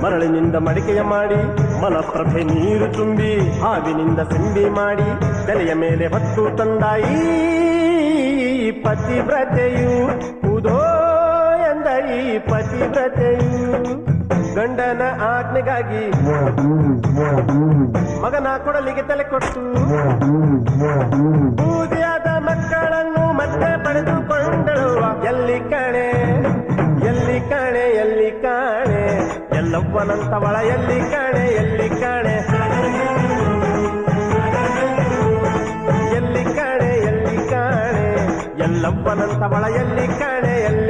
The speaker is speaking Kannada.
ಮರಳಿನಿಂದ ಮಡಿಕೆಯ ಮಾಡಿ ಮಲಪ್ರಭೆ ನೀರು ತುಂಬಿ ಹಾವಿನಿಂದ ಸಿಂಬಿ ಮಾಡಿ ತಲೆಯ ಮೇಲೆ ಹೊತ್ತು ತಂದಾಯಿ ಪತಿವ್ರತೆಯು ಉದೋ ಎಂದ ಈ ಪತಿವ್ರತೆಯು ಗಂಡನ ಆಜ್ಞೆಗಾಗಿ ಮಗನ ಕೊಡಲಿಗೆ ತಲೆ ಕೊಟ್ಟು ಬೂದಿಯಾದ ಮಕ್ಕಳನ್ನು ಮತ್ತೆ ಪಡೆದುಕೊಂಡಳು ಎಲ್ಲಿ ಕಾಣೆ ಎಲ್ಲಿ ಕಾಣೆ ಎಲ್ಲಿ ಕಾಣೆ ಎಲ್ಲವ್ವನಂತವಳ ಎಲ್ಲಿ ಕಾಣೆ ಎಲ್ಲಿ ಕಾಣೆ ಎಲ್ಲಿ ಕಾಣೆ ಎಲ್ಲಿ ಕಾಣೆ ಎಲ್ಲವ್ವನಂತವಳ ಎಲ್ಲಿ ಕಾಣೆ ಎಲ್ಲಿ